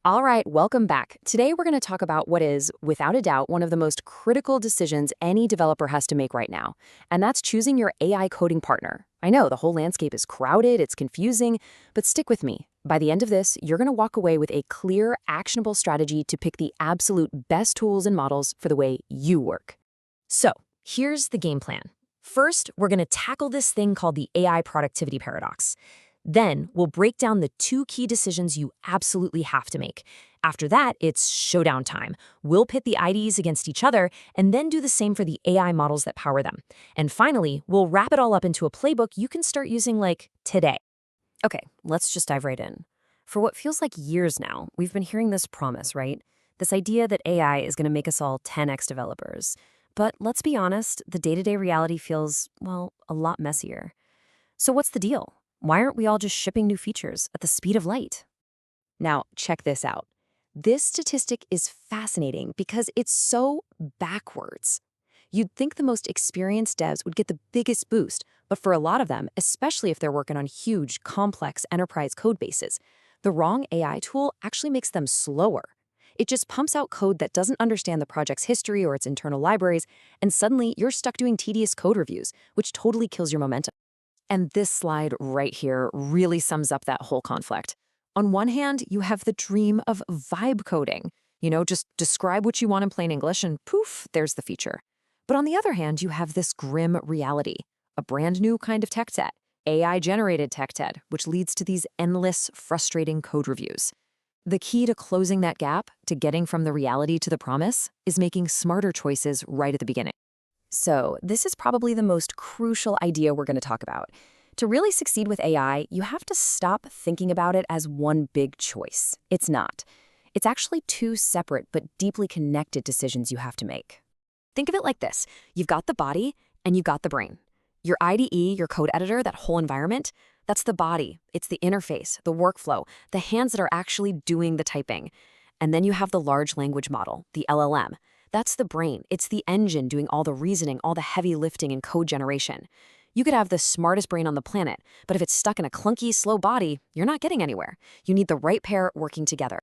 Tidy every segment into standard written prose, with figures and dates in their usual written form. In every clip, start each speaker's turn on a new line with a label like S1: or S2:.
S1: All right, welcome back. Today we're going to talk about what is, without a doubt, one of the most critical decisions any developer has to make right now, and that's choosing your AI coding partner. I know the whole landscape is crowded, it's confusing, but stick with me. By the end of this, you're going to walk away with a clear, actionable strategy to pick the absolute best tools and models for the way you work. So, here's the game plan. First, we're going to tackle this thing called the AI productivity paradox. Then, we'll break down the two key decisions you absolutely have to make. After that, it's showdown time. We'll pit the IDEs against each other and then do the same for the AI models that power them. And finally, we'll wrap it all up into a playbook you can start using like today. Okay, let's just dive right in. For what feels like years now, we've been hearing this promise, right? This idea that AI is going to make us all 10x developers. But let's be honest, the day-to-day reality feels, well, a lot messier. So what's the deal? Why aren't we all just shipping new features at the speed of light? Now, check this out. This statistic is fascinating because it's so backwards. You'd think the most experienced devs would get the biggest boost, but for a lot of them, especially if they're working on huge, complex enterprise code bases, the wrong AI tool actually makes them slower. It just pumps out code that doesn't understand the project's history or its internal libraries, and suddenly you're stuck doing tedious code reviews, which totally kills your momentum. And this slide right here really sums up that whole conflict. On one hand, you have the dream of vibe coding. Just describe what you want in plain English and poof, there's the feature. But on the other hand, you have this grim reality, a brand new kind of tech debt, AI-generated tech debt, which leads to these endless, frustrating code reviews. The key to closing that gap, to getting from the reality to the promise, is making smarter choices right at the beginning. So, this is probably the most crucial idea we're going to talk about. To really succeed with AI, you have to stop thinking about it as one big choice. It's not. It's actually two separate but deeply connected decisions you have to make. Think of it like this. You've got the body and you've got the brain. Your IDE, your code editor, that whole environment, that's the body. It's the interface, the workflow, the hands that are actually doing the typing. And then you have the large language model, the LLM. That's the brain. It's the engine doing all the reasoning, all the heavy lifting and code generation. You could have the smartest brain on the planet, but if it's stuck in a clunky, slow body, you're not getting anywhere. You need the right pair working together.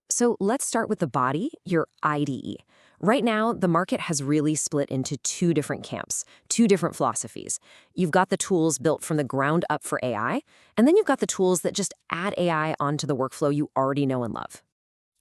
S1: So let's start with the body, your IDE. Right now, the market has really split into two different camps, two different philosophies. You've got the tools built from the ground up for AI, and then you've got the tools that just add AI onto the workflow you already know and love.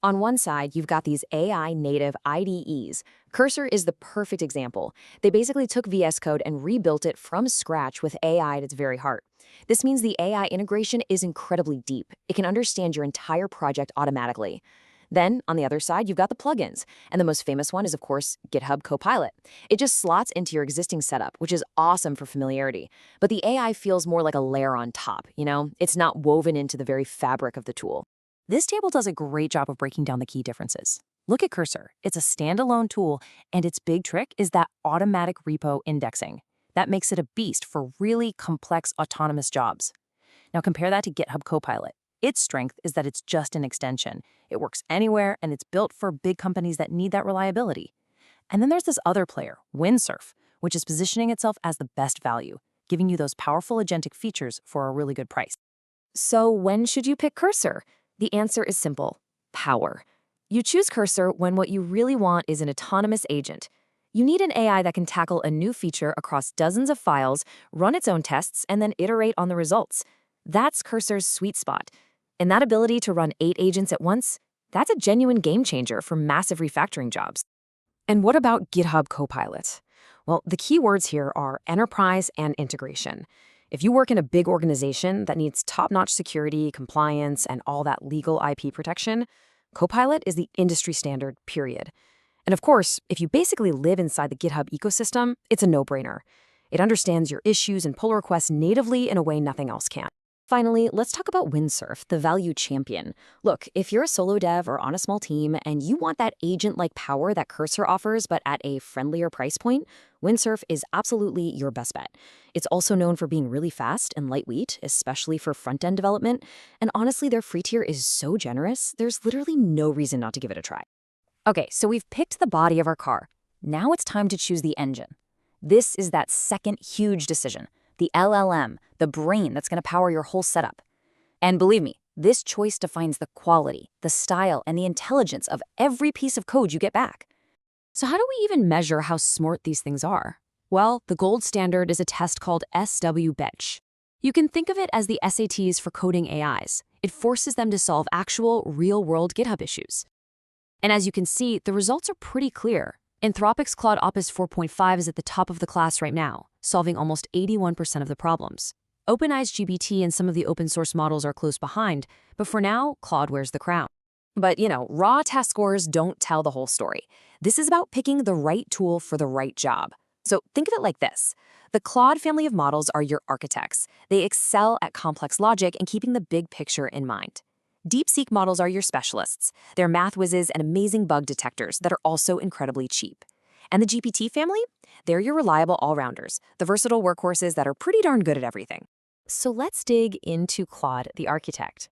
S1: On one side, you've got these AI-native IDEs. Cursor is the perfect example. They basically took VS Code and rebuilt it from scratch with AI at its very heart. This means the AI integration is incredibly deep. It can understand your entire project automatically. Then, on the other side, you've got the plugins. And the most famous one is, of course, GitHub Copilot. It just slots into your existing setup, which is awesome for familiarity. But the AI feels more like a layer on top, It's not woven into the very fabric of the tool. This table does a great job of breaking down the key differences. Look at Cursor. It's a standalone tool, and its big trick is that automatic repo indexing. That makes it a beast for really complex autonomous jobs. Now compare that to GitHub Copilot. Its strength is that it's just an extension. It works anywhere, and it's built for big companies that need that reliability. And then there's this other player, Windsurf, which is positioning itself as the best value, giving you those powerful agentic features for a really good price. So when should you pick Cursor? The answer is simple: power. You choose Cursor when what you really want is an autonomous agent. You need an AI that can tackle a new feature across dozens of files, run its own tests, and then iterate on the results. That's Cursor's sweet spot. And that ability to run 8 agents at once, that's a genuine game changer for massive refactoring jobs. And what about GitHub Copilot? Well, the key words here are enterprise and integration. If you work in a big organization that needs top-notch security, compliance, and all that legal IP protection, Copilot is the industry standard, period. And of course, if you basically live inside the GitHub ecosystem, it's a no-brainer. It understands your issues and pull requests natively in a way nothing else can. Finally, let's talk about Windsurf, the value champion. Look, if you're a solo dev or on a small team and you want that agent-like power that Cursor offers but at a friendlier price point, Windsurf is absolutely your best bet. It's also known for being really fast and lightweight, especially for front-end development, and honestly, their free tier is so generous, there's literally no reason not to give it a try. Okay, so we've picked the body of our car. Now it's time to choose the engine. This is that second huge decision. The LLM, the brain that's going to power your whole setup. And believe me,
S2: This choice defines the quality, the style, and the intelligence of every piece of code you get back.
S1: So how do we even measure how smart these things are? Well, the gold standard is a test called SW-Bench. You can think of it as the SATs for coding AIs. It forces them to solve actual, real-world GitHub issues. And as you can see, the results are pretty clear. Anthropic's Claude Opus 4.5 is at the top of the class right now, solving almost 81% of the problems. OpenAI's GPT and some of the open-source models are close behind, but for now, Claude wears the crown. But, raw test scores don't tell the whole story. This is about picking the right tool for the right job. So think of it like this. The Claude family of models are your architects. They excel at complex logic and keeping the big picture in mind. DeepSeek models are your specialists. They're math whizzes and amazing bug detectors that are also incredibly cheap. And the GPT family? They're your reliable all-rounders, the versatile workhorses that are pretty darn good at everything. So let's dig into Claude, the architect.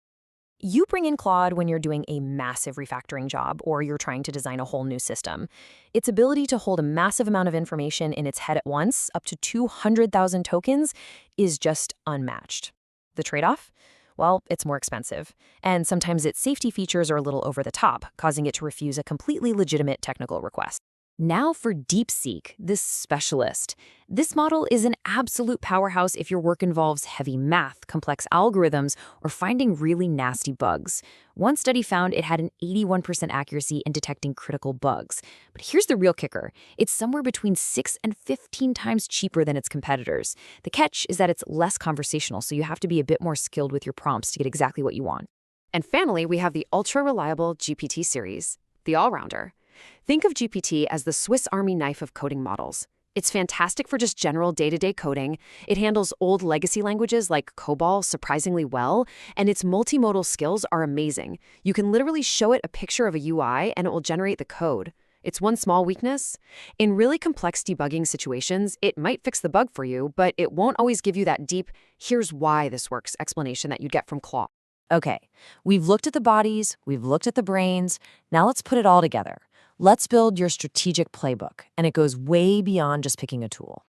S1: You bring in Claude when you're doing a massive refactoring job or you're trying to design a whole new system. Its ability to hold a massive amount of information in its head at once, up to 200,000 tokens, is just unmatched. The trade-off? Well, it's more expensive. And sometimes its safety features are a little over the top, causing it to refuse a completely legitimate technical request. Now for DeepSeek, this specialist. This model is an absolute powerhouse if your work involves heavy math, complex algorithms, or finding really nasty bugs. One study found it had an 81% accuracy in detecting critical bugs. But here's the real kicker. It's somewhere between 6 and 15 times cheaper than its competitors. The catch is that it's less conversational, so you have to be a bit more skilled with your prompts to get exactly what you want. And finally, we have the ultra-reliable GPT series, the all-rounder. Think of GPT as the Swiss Army knife of coding models. It's fantastic for just general day-to-day coding. It handles old legacy languages like COBOL surprisingly well, and its multimodal skills are amazing. You can literally show it a picture of a UI and it will generate the code. It's one small weakness. In really complex debugging situations, it might fix the bug for you, but it won't always give you that deep, here's why this works explanation that you'd get from Claude.
S2: Okay, we've looked at the bodies, we've looked at the brains, now let's put it all together. Let's build your strategic playbook, and it goes way beyond just picking a tool.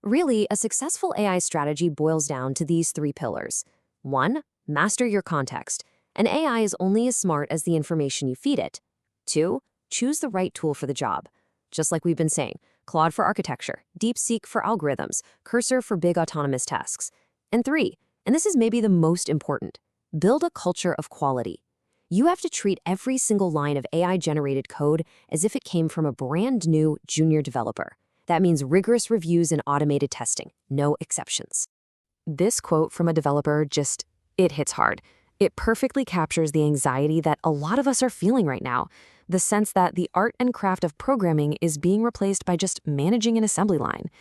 S1: Really, a successful AI strategy boils down to these 3 pillars. 1. Master your context. An AI is only as smart as the information you feed it. 2. Choose the right tool for the job. Just like we've been saying, Claude for architecture, DeepSeek for algorithms, Cursor for big autonomous tasks. And 3, and this is maybe the most important, build a culture of quality. You have to treat every single line of AI-generated code as if it came from a brand new junior developer. That means rigorous reviews and automated testing, no exceptions. This quote from a developer it hits hard. It perfectly captures the anxiety that a lot of us are feeling right now, the sense that the art and craft of programming is being replaced by just managing an assembly line.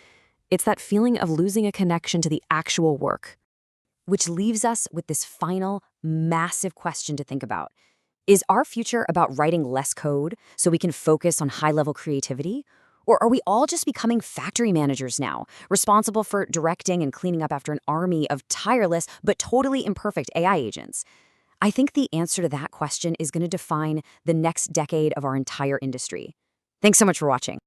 S1: It's that feeling of losing a connection to the actual work. Which leaves us with this final, massive question to think about. Is our future about writing less code so we can focus on high-level creativity? Or are we all just becoming factory managers now, responsible for directing and cleaning up after an army of tireless but totally imperfect AI agents? I think the answer to that question is going to define the next decade of our entire industry. Thanks so much for watching.